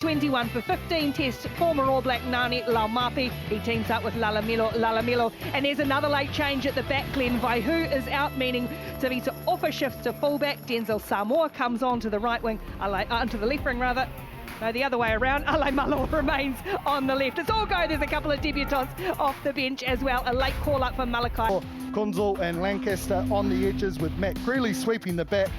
21 for 15 tests, former All Black Ngāti Laumapi. He teams up with Lalamilo. And there's another late change at the back. Glenn Vaihu is out, meaning Tavita offer shifts to fullback. Denzel Samoa comes on to the right wing, onto the left wing rather. No, the other way around. Ale Malo remains on the left. It's all go. There's a couple of debutants off the bench as well. A late call-up for Malakai. Kunzel and Lancaster on the edges with Matt Greeley sweeping the back.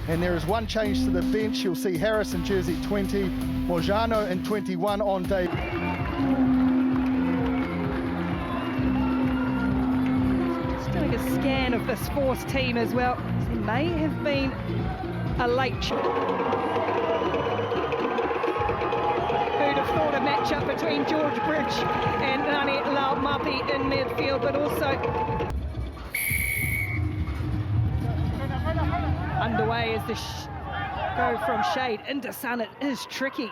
And there is one change to the bench. You'll see Harris in jersey 20, Mojano in 21 on day. Just doing a scan of this Force team as well. There may have been a late change. Who'd have thought a matchup between George Bridge and Ngāti Laumapi in midfield, but also underway as the go from shade into sun. It is tricky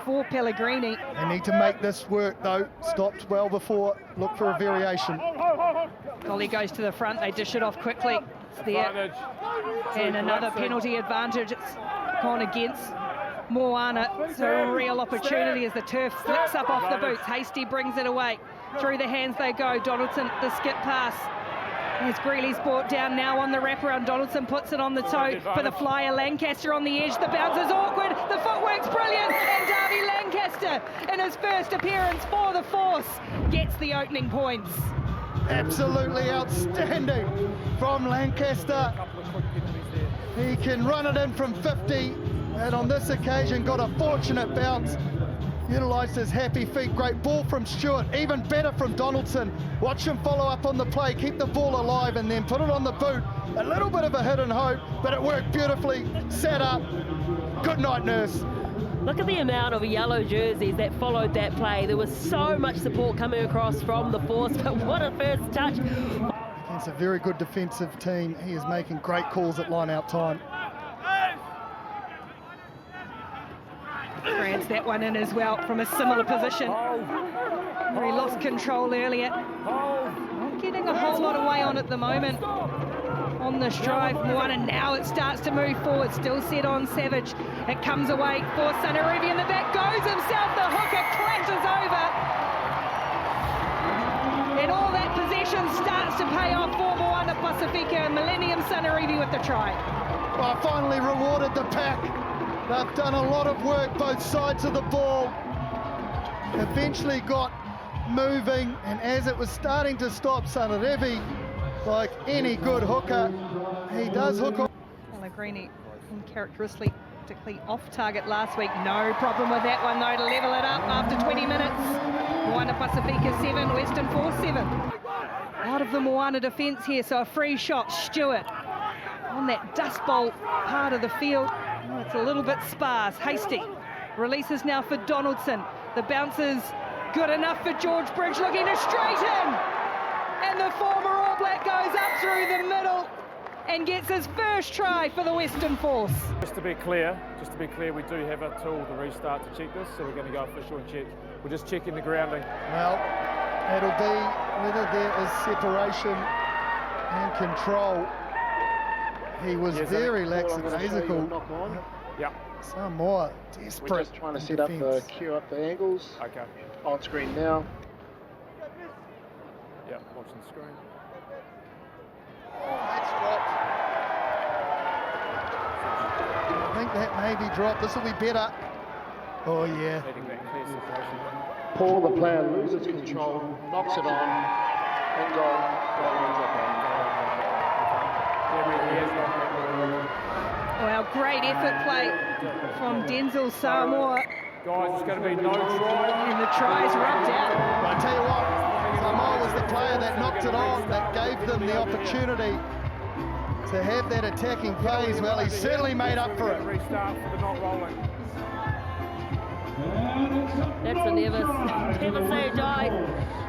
for Pellegrini. They need to make this work though. Stopped well before. Look for a variation. Collie goes to the front. They dish it off quickly. It's there. And another penalty advantage. It's gone against Moana. It's a real opportunity as the turf slips up off the boots. Hasty brings it away. Through the hands they go. Donaldson, the skip pass. As Greeley's brought down now on the wraparound. Donaldson puts it on the toe for the flyer. Lancaster on the edge. The bounce is awkward. The footwork's brilliant. And Darby Lancaster, in his first appearance for the Force, gets the opening points. Absolutely outstanding from Lancaster. He can run it in from 50. And on this occasion got a fortunate bounce. Utilised his happy feet. Great ball from Stewart. Even better from Donaldson. Watch him follow up on the play. Keep the ball alive and then put it on the boot. A little bit of a hit and hope, but it worked beautifully. Set up. Good night, nurse. Look at the amount of yellow jerseys that followed that play. There was so much support coming across from the Force, but what a first touch. Against a very good defensive team. He is making great calls at line-out time. Grants that one in as well from a similar position. Where he lost control earlier. Not getting a whole lot away on at the moment. On this drive, Moana now it starts to move forward. Still set on Savage. It comes away for Sanarevi in the back. Goes himself. The hooker clashes over. And all that possession starts to pay off for Moana Pasifika and Millennium Sanarevi with the try. Well, finally rewarded the pack. They've done a lot of work both sides of the ball. Eventually got moving, and as it was starting to stop, Sanarevi, like any good hooker, he does hook on. Pellegrini uncharacteristically off target last week. No problem with that one though to level it up after 20 minutes. Moana Pasifika 7, Western Force 7. Out of the Moana defence here, so a free shot. Stewart on that dust bowl part of the field. Oh, it's a little bit sparse. Hasty releases now for Donaldson. The bounce is good enough for George Bridge, looking to straighten. And the former All Black goes up through the middle and gets his first try for the Western Force. Just to be clear, we do have a tool to restart to check this, so we're going to go official and check. We're just checking the grounding. Well, it'll be whether there is separation and control. He was very lackadaisical. Yeah. Samoa desperate. We're just trying to set up the cue up the angles. Okay. On screen now. Yeah, watching the screen. Oh, that's dropped. I think that may be dropped. This will be better. Oh yeah. Paul, the player, loses control, knocks it on, and goal. Well, great effort play from Denzel Samoa. Guys, it's going to be no try. And the try's rubbed out. But I tell you what, Samoa was the player that knocked it on, that gave them the opportunity to have that attacking phase. Well, he certainly made up for it. Restart for the not rolling. That's a never say die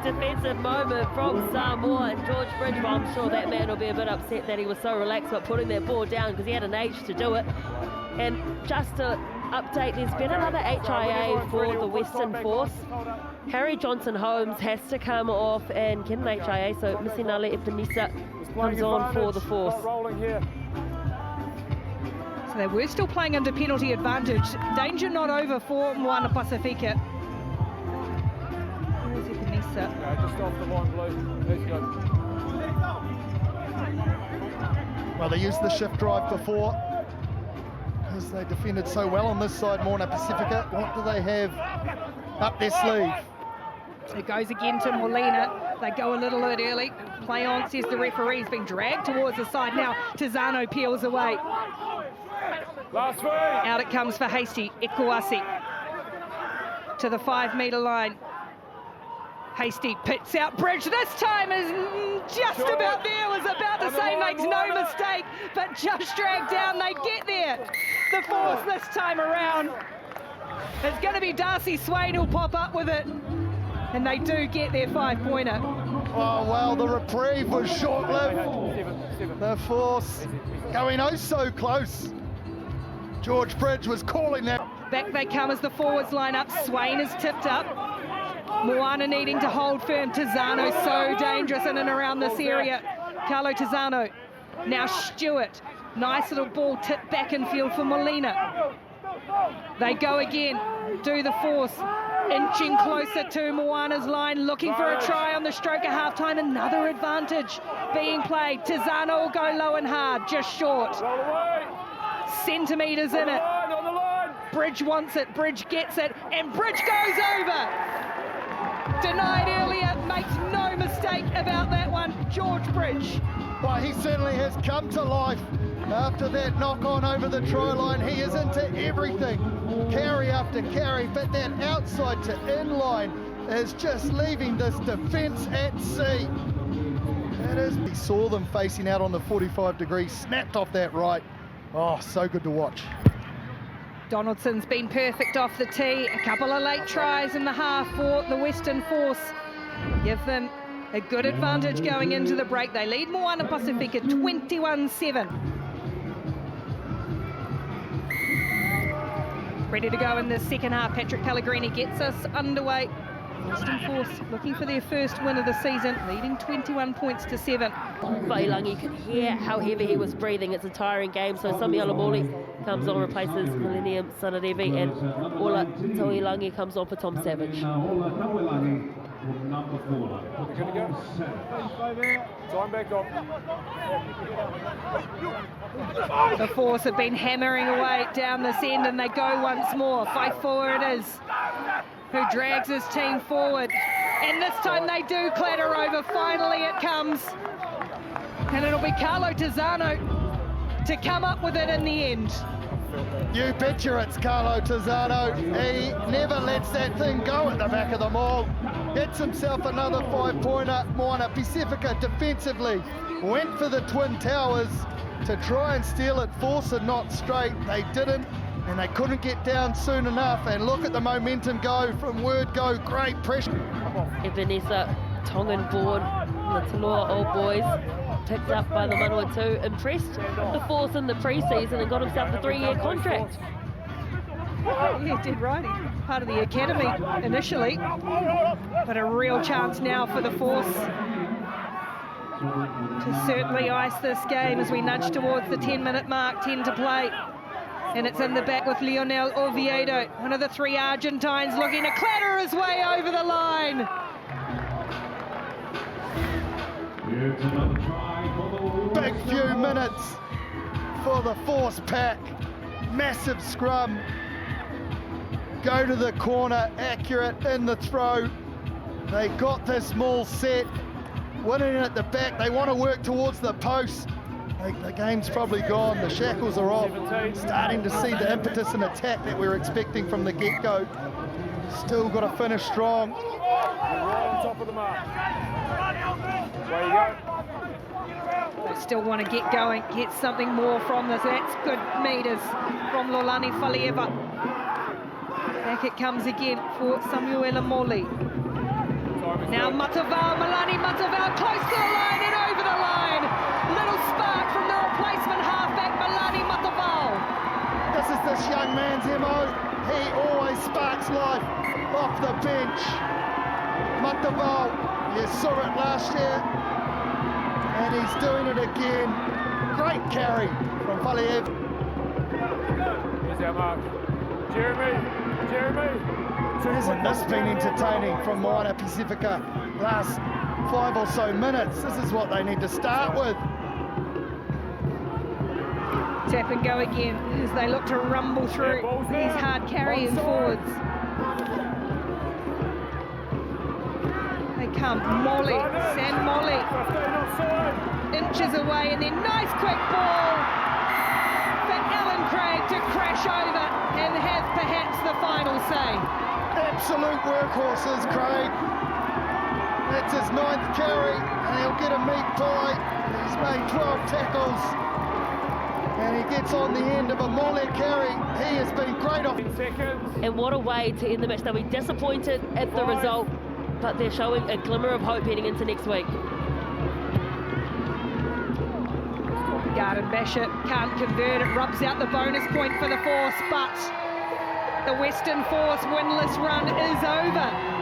defensive moment from Samoa and George Bridge. Well, I'm sure that man will be a bit upset that he was so relaxed about putting that ball down because he had an age to do it. And just to update, there's been another HIA for the Western Force. Harry Johnson-Holmes has to come off and get an HIA, so Misinale Epenisa comes on for the Force. They were still playing under penalty advantage. Danger not over for Moana Pasifika. Here's Ebenezer. Yeah, just off the line, Blue. There you go. Well, they used the shift drive before because they defended so well on this side, Moana Pasifika. What do they have up their sleeve? It goes again to Molina. They go a little bit early. Play on, says the referee. He's been dragged towards the side now. Tizano peels away. Last way. Out it comes for Hasty. Ekuasi to the 5 metre line. Hasty pits out Bridge. This time is just about there. Was about to say makes no mistake, but just dragged down. They get there. The force this time around. It's going to be Darcy Swain who'll pop up with it. And they do get their 5-pointer. Oh, well, the reprieve was short-lived. The force going oh so close. George Bridge was calling that. Back they come as the forwards line up. Swain is tipped up. Moana needing to hold firm. Tizano so dangerous in and around this area. Carlo Tizano. Now Stewart. Nice little ball tipped back in field for Molina. They go again. Do the force. Inching closer to Moana's line, looking for a try on the stroke at halftime. Another advantage being played. Tizano will go low and hard, just short. Centimetres in it. Bridge wants it, Bridge gets it, and Bridge goes over. Denied earlier, makes no mistake about that one. George Bridge. Well, he certainly has come to life after that knock on over the try line. He is into everything, carry after carry, but that outside to in line is just leaving this defence at sea. It is. He saw them facing out on the 45 degrees, snapped off that right. Oh, so good to watch. Donaldson's been perfect off the tee. A couple of late tries in the half for the Western Force. Give them a good advantage going into the break. They lead Moana Pasifika 21-7. Ready to go in the second half. Patrick Pellegrini gets us underway. Western Force looking for their first win of the season, leading 21 points to 7. Vailangi, you could hear how heavy he was breathing. It's a tiring game, so Sami Alamoli comes on, replaces Millennium Sanadevi, and Ola Tauilangi comes on for Tom Savage. The Force have been hammering away down this end, and they go once more. 5-4 it is. Who drags his team forward, and this time they do clatter over. Finally it comes, and it'll be Carlo Tizano to come up with it in the end. You betcha it's Carlo Tizano. He never lets that thing go at the back of the maul. Gets himself another 5-pointer. Moana Pasifika defensively went for the Twin Towers to try and steal it, force it not straight. They didn't, and they couldn't get down soon enough. And look at the momentum go from word go. Great pressure. Ebenezer, Tongan-born, the Taloa Old Boys, picked up by the Manawatu, impressed the Force in the pre-season and got himself a 3-year contract. Yeah, did right. He's part of the academy initially, but a real chance now for the Force to certainly ice this game as we nudge towards the 10-minute mark, 10 to play. And it's in the back with Lionel Oviedo, one of the 3 Argentines, looking to clatter his way over the line. Big few minutes for the Force pack. Massive scrum. Go to the corner, accurate in the throw. They got this maul set. Winning at the back, they want to work towards the post. The game's probably gone, the shackles are off. Starting to see the impetus and attack that we were expecting from the get-go. Still got to finish strong. Right on top of the mark. There you go. They still want to get going, get something more from this. That's good meters from Lolani Falieva. Back it comes again for Samuela Moli. Now Matavao, Milani Matavao, close to the line and over the line. Little spark from the replacement halfback, Milani Matavao. This is this young man's MO. He always sparks life off the bench. Matavao, you saw it last year, and he's doing it again. Great carry from Faliev. is our mark. Jeremy. Hasn't this been entertaining from Moana Pasifika last 5 or so minutes? This is what they need to start with. Tap and go again as they look to rumble through these hard carrying forwards. They come, Molly, Sam Molly, inches away, and then nice quick ball for Alan Craig to crash over and have perhaps the final say. Absolute workhorses, Craig. That's his 9th carry, and he'll get a meat pie. He's made 12 tackles, and he gets on the end of a Molly carry. He has been great off. And what a way to end the match. They'll be disappointed at the result, but they're showing a glimmer of hope heading into next week. Garden Bishop can't convert it, rubs out the bonus point for the Force, but the Western Force winless run is over.